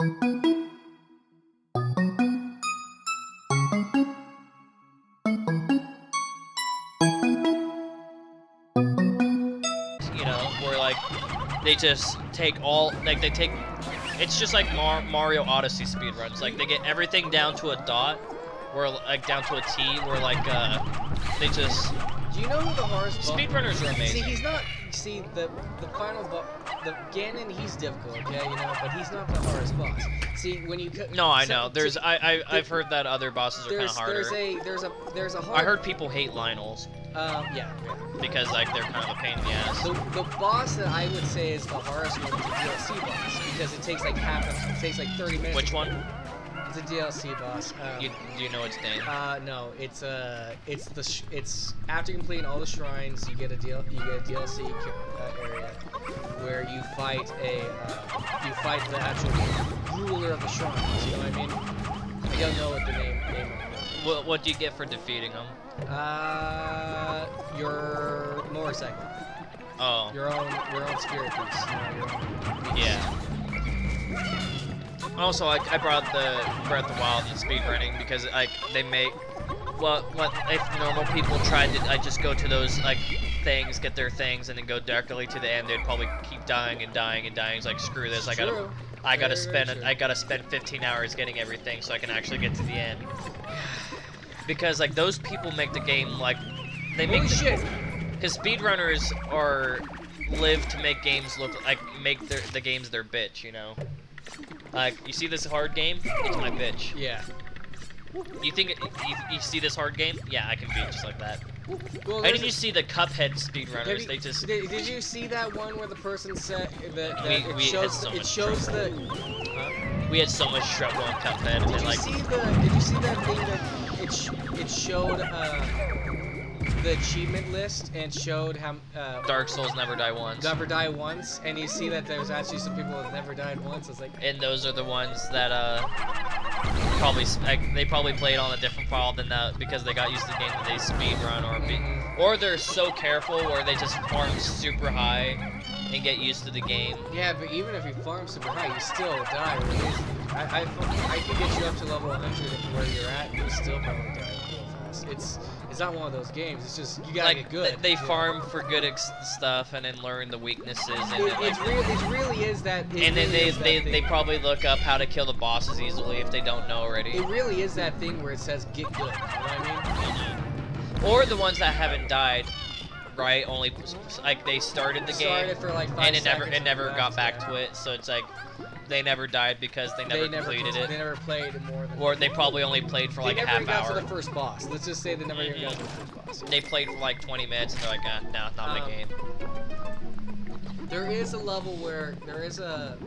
You know, where like they just take all like they take. It's just like Mario Odyssey speedruns. Like they get everything down to a dot, where like down to a T, where like they just. Do you know who the hardest Speedrunners are amazing. See, he's not. See, the final boss, the Ganon, he's difficult, okay, you know, but he's not the hardest boss. See, when you no, I know. There's I've heard that other bosses are kind of harder. There's a hard. I heard people hate Lionels. Yeah. Because like they're kind of a pain in the ass. The boss that I would say is the hardest one is the DLC boss because it takes like it takes like 30 minutes. Which one? It's a DLC boss. Do you know its name? No, it's after completing all the shrines, you get a DLC area where you fight the actual ruler of the shrines. You know what I mean? I don't know what the name of it. What do you get for defeating him? Your motorcycle. Oh. Your own spirit piece. Yeah. Also, I brought the Breath of the Wild in speedrunning because like they make what if normal people tried to just go to those like things, get their things, and then go directly to the end, they'd probably keep dying and dying and dying. It's like screw this, I gotta spend 15 hours getting everything so I can actually get to the end. Because like those people make the game like they make because speedrunners live to make games look like the games their bitch, you know. Like you see this hard game, it's my bitch. Yeah. You think you see this hard game? Yeah, I can beat just like that. Well, Why didn't you see the Cuphead speedrunners? They just. Did you see that one where the person said that we had so much trouble on Cuphead. Did you see that thing that it showed the achievement list and showed how Dark Souls never die once. Never die once, and you see that there's actually some people that never died once. It's like. And those are the ones that they probably played on a different file than that because they got used to the game that they speedrun or they're so careful where they just farm super high and get used to the game. Yeah, but even if you farm super high, you still die. I can get you up to level 100 where you're at, and you still probably die real fast. It's not one of those games. It's just you gotta get good. They farm for good stuff and then learn the weaknesses. And it really is that. And then they probably look up how to kill the bosses easily if they don't know already. It really is that thing where it says get good. You know what I mean? Or the ones that haven't died, right? Only like they started the game for like 5 and seconds it never got back to it. So it's like. They never died because they never completed it. They never played more than. Or they probably only played for like a half hour. They never got to the first boss. Let's just say they never even got to the first boss. They played for like 20 minutes and they're like, no, not my game. There is a level where there's a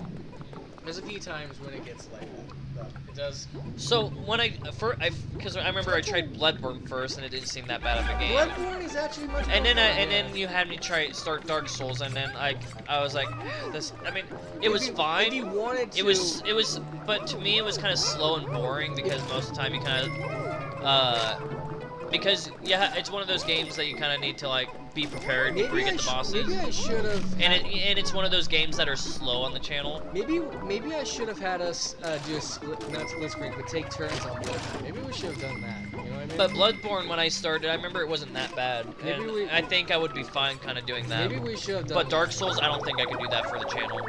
few times when it gets like that. It does. So when because I remember I tried Bloodborne first and it didn't seem that bad of a game. Bloodborne is actually much. And then you had me start Dark Souls and then I was like this. I mean, it was fine. If you wanted to. It was, but to me it was kind of slow and boring because most of the time you kind of because yeah, it's one of those games that you kind of need to like be prepared before you get the bosses. Maybe I should have. And it's one of those games that are slow on the channel. Maybe I should have had us do not split screen, but take turns on Bloodborne. Maybe we should have done that. You know what I mean? But Bloodborne, when I started, I remember it wasn't that bad. I think I would be fine kind of doing that. Maybe we should have done. But Dark Souls, I don't think I could do that for the channel.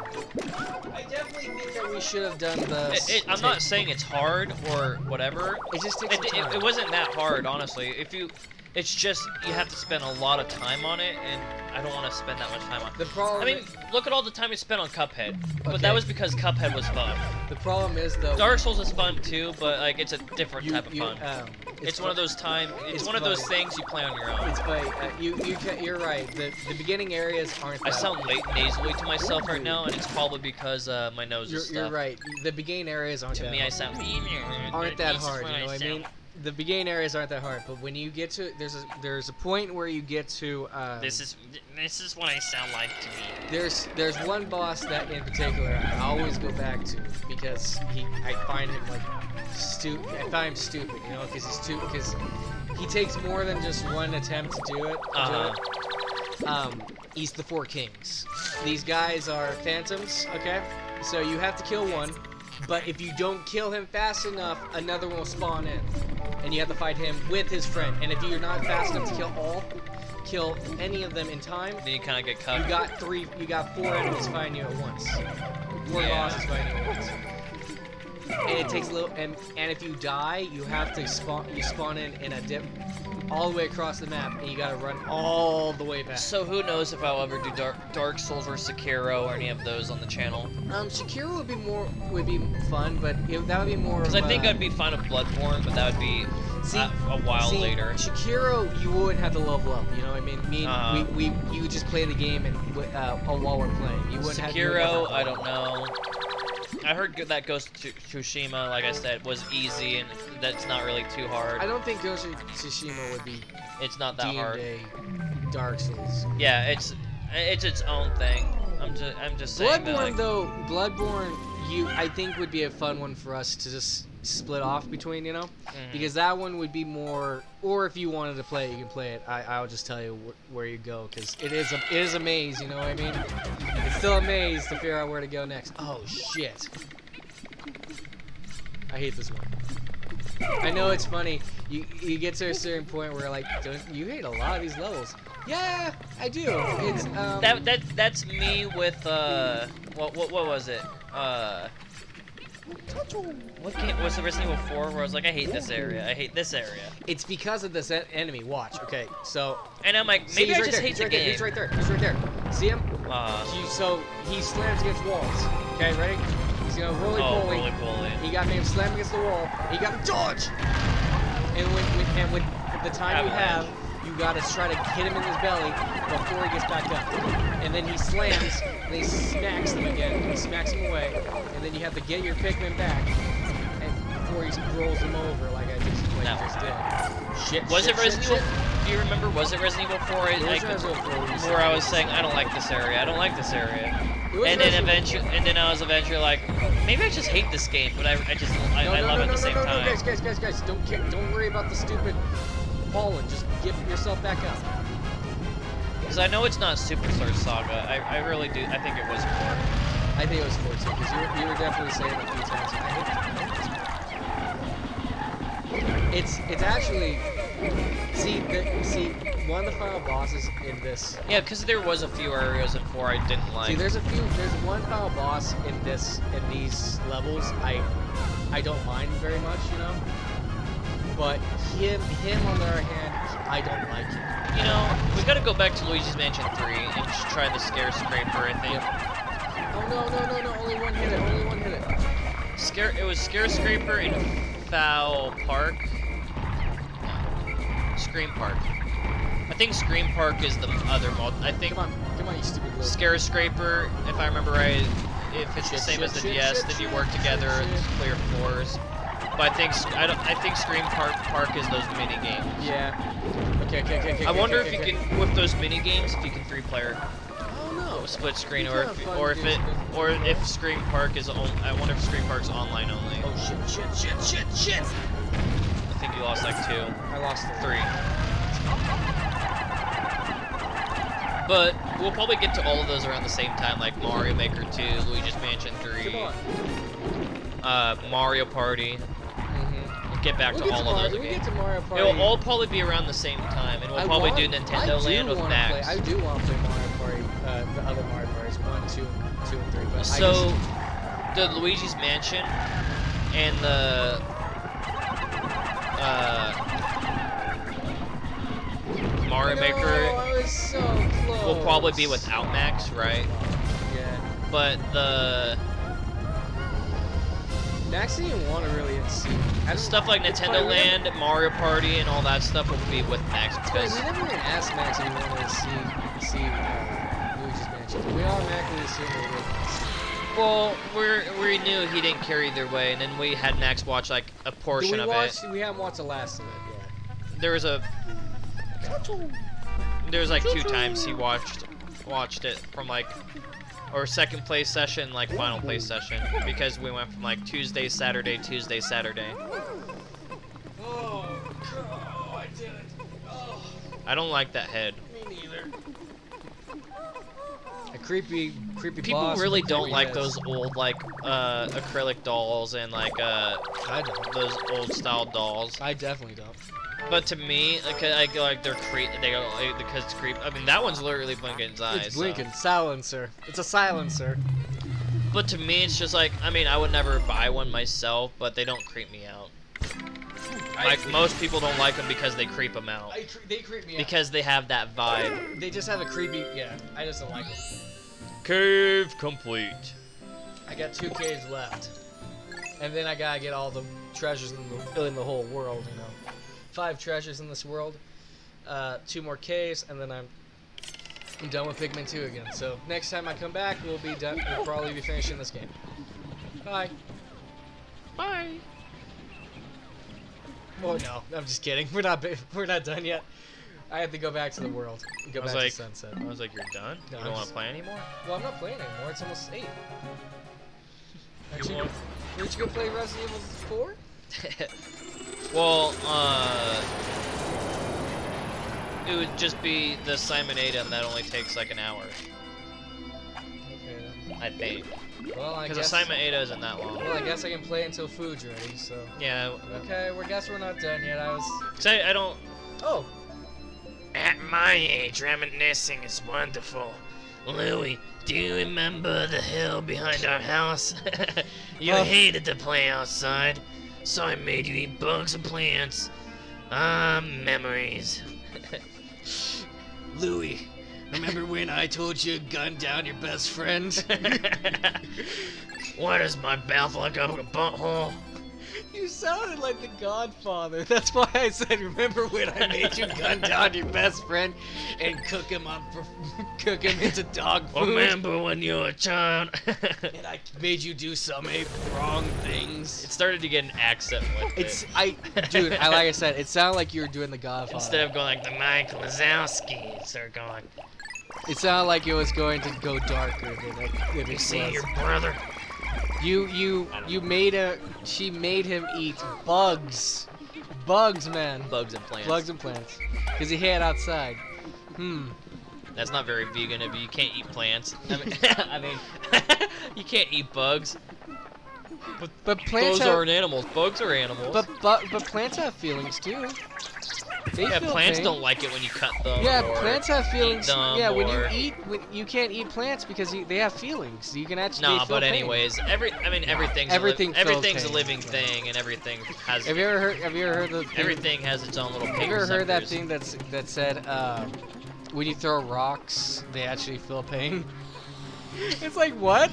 I definitely think that we should have done the. I'm not saying it's hard or whatever. It just takes time. It wasn't that hard, honestly. It's just you have to spend a lot of time on it, and I don't want to spend that much time on it. The problem. I mean, look at all the time we spent on Cuphead, but that was because Cuphead was fun. The problem is though. Dark Souls is fun too, but like it's a different type of fun. It's one of those one of those things you play on your own. It's fun. You're right. The beginning areas aren't. I sound nasally to myself right now, and it's probably because my nose is stuffed. You're right. The beginning areas aren't. To me, I sound. Aren't that hard? You know what I mean? The beginning areas aren't that hard, but when you get to there's a point where you get to this is what I sound like to me. There's one boss that in particular I always go back to because I find him like stupid. I find him stupid, you know, because he takes more than just one attempt to do it. He's the Four Kings. These guys are phantoms, okay? So you have to kill one. But if you don't kill him fast enough, another one will spawn in, and you have to fight him with his friend. And if you're not fast enough to kill any of them in time, Then you kind of get cut. you got 4 enemies fighting you at once. 4 bosses fighting you at once. And it takes a little, and if you die, you have to spawn in a dip all the way across the map, and you gotta run all the way back. So who knows if I'll ever do Dark Souls or Sekiro or any of those on the channel? Sekiro would be fun, but that would be more. Because I think I'd be fine with Bloodborne, but that would be a while later. Sekiro, you wouldn't have to level up. You know what I mean? You would just play the game and while we're playing. You wouldn't Sekiro, I don't know. I heard that Ghost of Tsushima, like I said, was easy and that's not really too hard. I don't think Ghost of Tsushima would be. It's not that hard. Dark Souls. Yeah, it's its own thing. I'm just saying. Bloodborne, I think would be a fun one for us to just split off between, you know, because that one would be more. Or if you wanted to play it, you can play it. I'll just tell you where you go, because it is a maze. You know what I mean? It's still a maze to figure out where to go next. Oh shit! I hate this one. I know it's funny. You get to a certain point where like, you hate a lot of these levels. Yeah, I do. It's that's me with what was it? What game was the Resident Evil 4 where I was like, I hate this area. I hate this area. It's because of this enemy. Watch. Okay, so. And I'm like, maybe I just hate the game. He's right there. He's right there. See him? So he slams against walls. Okay, ready? He's gonna roly-poly. He got him slam against the wall. He got him dodge. And with the time you have, you gotta try to hit him in his belly before he gets back up. And then he slams, and he smacks him again. He smacks him away, and then you have to get your Pikmin back, and before he rolls him over like I just did. Shit. Was it Resident Evil? Do you remember? Was it Resident Evil 4? Where I was saying I don't like this area. I don't like this area. And then I was eventually like, maybe I just hate this game, but I love it at the same time. Guys, don't worry about the stupid falling. Just get yourself back up. Because I know it's not Superstar Saga. I really do. I think it was 4. I think it was 4 too. Because you were definitely saying it a few times. It's actually see one of the final bosses in this. Yeah, because there was a few areas in 4 I didn't like. See, there's one final boss in these levels I don't mind very much, you know. But him on the other hand, I don't like him. You know, we gotta go back to Luigi's Mansion 3 and just try the Scare Scraper, I think. Oh no, only one hit it. It was Scare Scraper in Foul Park. Scream Park. I think Scream Park is the other mod. I think. Come on, you stupid little. Scare Scraper, if I remember right, if it's the same as the DS, then you work together and clear floors. But I think Scream Park is those mini games. Yeah. Okay. I wonder if you can, with those mini games, if you can 3-player. Oh no. Split screen, or if Scream Park is I wonder if Scream Park's online only. Oh shit. I think you lost like 2. I lost 3. But we'll probably get to all of those around the same time, like Mario Maker 2, Luigi's Mansion 3, Mario Party. We'll get back to all of those again. It'll all probably be around the same time, and we'll probably do Nintendo Land with Max. I do want to play Mario Party, the other Mario Parties, 1, 2, and 3. But so, the Luigi's Mansion and the Mario Maker so close. will probably be without Max, right? Yeah. But the Max didn't even want to really see stuff like Nintendo Land, Mario Party, and all that stuff will be with Max because we never even asked Max if he wanted to see Luigi's Mansion. We automatically assumed he would. Well, we knew he didn't care either way, and then we had Max watch like a portion of it. We haven't watched the last of it yet. There was like 2 times he watched it from like or second play session, like final play session, because we went from like Tuesday, Saturday. Oh, I did it. Oh. I don't like that head. Me neither. creepy People boss. really with don't creepy like heads. those old like acrylic dolls and like I don't. those old style dolls. I definitely don't. But to me, like I go like they're they go like, because it's creep. I mean that one's literally blinking its eyes. It's blinking. Silencer. It's a silencer. But to me, it's just like I mean I would never buy one myself, but they don't creep me out. Like most people don't like them because they creep them out. They creep me out. Because they have that vibe. They just have a creepy. Yeah, I just don't like them. Cave complete. I got 2 caves left, and then I gotta get all the treasures in the whole world. You know, 5 treasures in this world, 2 more caves, and then I'm done with Pikmin 2 again. So next time I come back, we'll be done. We'll probably be finishing this game. Bye. Bye. Oh no, I'm just kidding. We're not done yet. I have to go back to the world. Go back to Sunset. I was like, you're done? No, You don't want to play anymore? Well, I'm not playing anymore. It's almost 8. You want- Did you go play Resident Evil 4? Well, it would just be the Simonata that only takes like an hour, Okay then. I think. Well, I Because guess. the Simonata isn't that long. Well, I guess I can play until food's ready. So. Yeah. Okay, well, guess we're not done yet. I was. Cause I don't. Oh. At my age, reminiscing is wonderful. Louie, do you remember the hill behind our house? You hated to play outside, so I made you eat bugs and plants. Ah, memories. Louie, remember when I told you to gun down your best friend? Why does my mouth look like a butthole? You sounded like the Godfather. That's why I said, remember when I made you gun down your best friend and cook him into dog food? Remember when you were a child? And I made you do some wrong things. It started to get an accent with it. Dude, like I said, it sounded like you were doing the Godfather. Instead of going like the Mike Wazowski, start going, It sounded like it was going to go darker than you it see was. your brother? She made him eat bugs. Bugs, man. Bugs and plants. Bugs and plants. Because he had outside. That's not very vegan of you. You can't eat plants. I mean, you can't eat bugs. But plants Those have, aren't animals. Bugs are animals. but plants have feelings too. They yeah, feel plants pain. don't like it when you cut them. Yeah, or plants have feelings. them, Yeah, when or- you can't eat plants because they have feelings. You can actually Nah, feel but pain. anyways, everything's Everything feels everything's a pain. living thing, and everything has Have you ever heard the thing, everything has its own little pain Have you ever heard that receptors. thing that said when you throw rocks, they actually feel pain? It's like, what?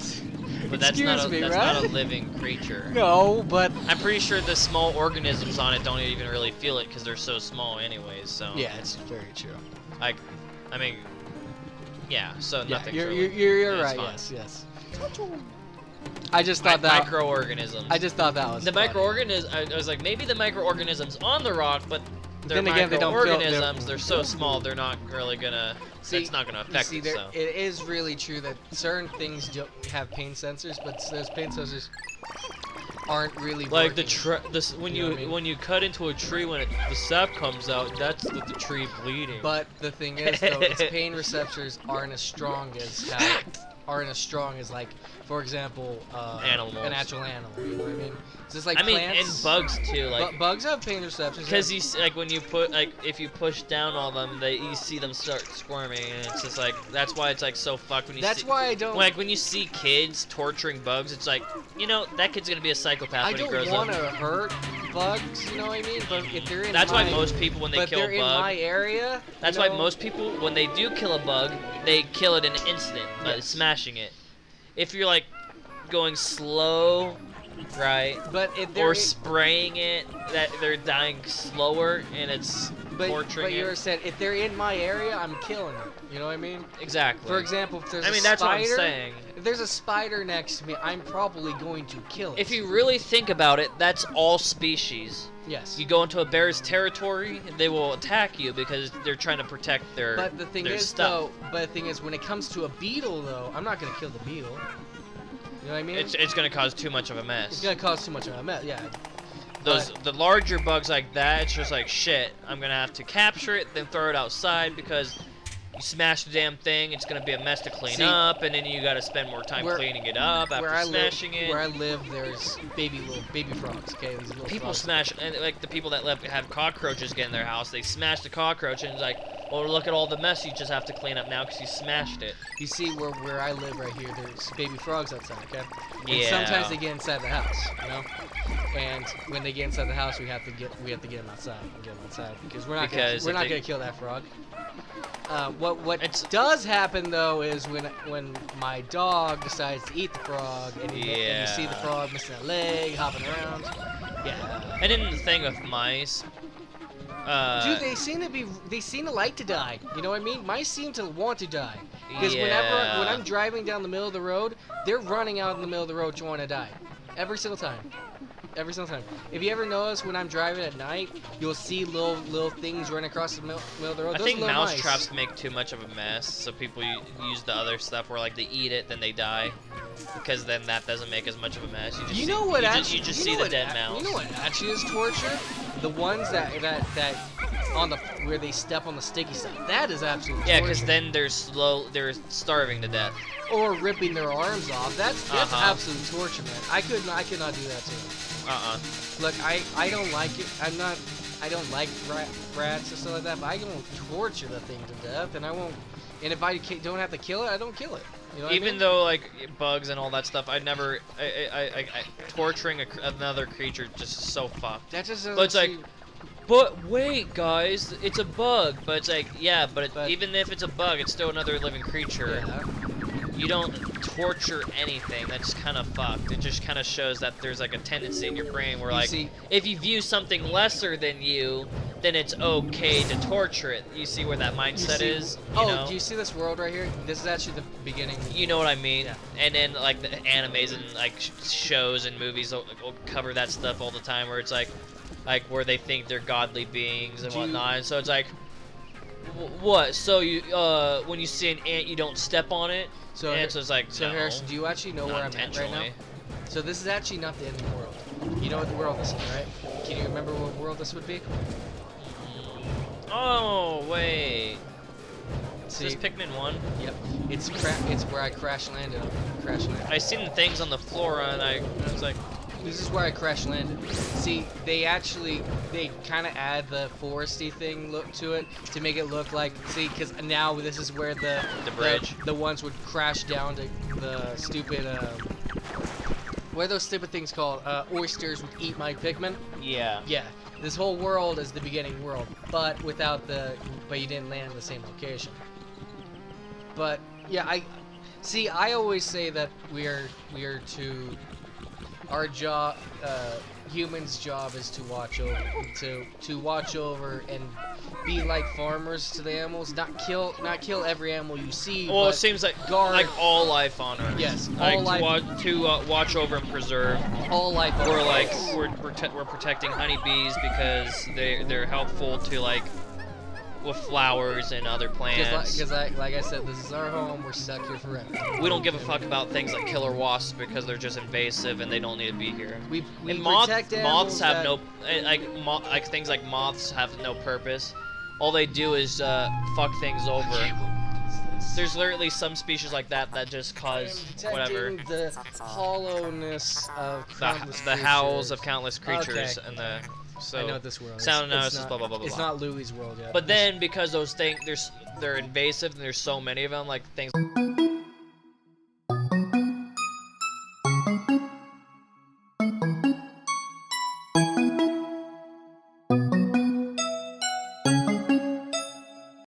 But that's Excuse not me, that's right? not a living creature. No, but I'm pretty sure the small organisms on it don't even really feel it because they're so small anyways. So yeah, it's very true. like, I mean, yeah. So Yeah, nothing's you're really. you're it's right. fine. Yes. I just thought that. Microorganisms. I just thought that was the funny. microorganisms. I was like, maybe the microorganisms on the rock, but they're Then again, they don't feel- microorganisms. They're so small, they're not really gonna. It's not gonna affect see, it. there, So. it is really true that certain things don't have pain sensors, but those pain sensors aren't really Like working. when You know you what I mean? when you cut into a tree when the sap comes out, that's the tree bleeding. But the thing is, though, its pain receptors aren't as strong as like, for example, Animals. an actual animal. You know what I mean? It's just like I mean, plants. and bugs too. Like Bugs have pain receptors. because like when you put if you push down on them, you see them start squirming, and it's just like that's why it's like so fucked when you. That's see, why I don't. Like when you see kids torturing bugs, it's like that kid's gonna be a psychopath I when he don't grows want up. to hurt bugs. You know what I mean? But if they're in That's my, why most people when they but kill a they're bug. in my area. That's you why know, most people, when they do kill a bug, they kill it in an instant by Yes. smashing it. If you're like going slow, right, But if they're or spraying it, that they're dying slower and it's torturing but you it. said if they're in my area, I'm killing it. You know what I mean? Exactly. For example, if there's I mean, a that's what I'm spider, saying. if there's a spider next to me, I'm probably going to kill it. If you really think about it, that's all species. yes. You go into a bear's territory, they will attack you because they're trying to protect their But the thing their is, stuff. though, when it comes to a beetle, though, I'm not gonna kill the beetle. You know what I mean? It's gonna cause too much of a mess. It's gonna cause too much of a mess. Yeah. The larger bugs like that, it's just like shit. I'm gonna have to capture it, then throw it outside because you smash the damn thing, it's gonna be a mess to clean See, up, and then you gotta spend more time cleaning it up after smashing it. Where I live, there's little baby frogs. Okay, these little People frogs. smash, and like the people that have cockroaches get in their house, they smash the cockroach, and it's like, well, look at all the mess you just have to clean up now because you smashed it. You see, where I live right here, there's baby frogs outside. Okay. And Yeah. sometimes they get inside the house, you know. And when they get inside the house, we have to get them outside and get them outside because we're not gonna kill that frog. What does happen though is when my dog decides to eat the frog and you see the frog missing a leg, hopping around. Yeah. And then the thing with mice. Dude, they seem to like to die. You know what I mean? Mice seem to want to die. Because when I'm driving down the middle of the road, they're running out in the middle of the road trying to die. Every single time. Every single time. If you ever notice when I'm driving at night, you'll see little things running across the middle of the road. I think mouse traps make too much of a mess, so people use the other stuff where like they eat it, then they die, because then that doesn't make as much of a mess. You just see the dead mouse. You know what actually is torture? The ones that on the where they step on the sticky stuff. That is absolute torture. Yeah, because then they're starving to death. Or ripping their arms off. That's absolute torture, man. I could not do that to them. Look, I don't like it. I don't like rats and stuff like that, but I won't torture the thing to death, and I won't. And if I don't have to kill it, I don't kill it. You know what I mean? Though like bugs and all that stuff, I torturing another creature just so fucked. That just doesn't. But it's like, but wait, guys, it's a bug. But it's like, yeah, but even if it's a bug, it's still another living creature. Yeah. You don't torture anything. That's kind of fucked. It just kind of shows that there's like a tendency in your brain where if you view something lesser than you, then it's okay to torture it. You see where that mindset is? You know? Do you see this world right here? This is actually the beginning. You know what I mean? Yeah. And then like the animes and like shows and movies will cover that stuff all the time, where it's like where they think they're godly beings and whatnot. And so it's like, what? So you when you see an ant, you don't step on it? So it's like, so no, Harrison, do you actually know where I'm at right now? So this is actually not the end of the world. You know what the world is, right? Can you remember what world this would be? Oh wait. See, is this Pikmin 1? Yep. It's where I crash landed. I seen the things on the floor and I was like, this is where I crash landed. See, they kind of add the foresty thing look to it to make it look like, because now this is where the bridge, the ones would crash down to the stupid, what are those stupid things called? Oysters would eat my Pikmin. Yeah. Yeah. This whole world is the beginning world, but but you didn't land in the same location. But yeah, I always say that we are to. Our job, humans' job is to watch over and be like farmers to the animals, not kill every animal you see. Well, it seems like all life on Earth. Yes, all life. To watch over and preserve. All life. We're protecting honeybees because they're helpful to with flowers and other plants. Because like I said, this is our home. We're stuck here forever. We don't give a fuck about things like killer wasps because they're just invasive and they don't need to be here. We protect moths have that... no things like moths have no purpose. All they do is fuck things over. There's literally some species like that just cause whatever. The hollowness of the howls of countless creatures and the. So I know this world. Sound analysis, blah blah blah blah. It's not Louie's world yet. But then because those things, they're invasive and there's so many of them, like things.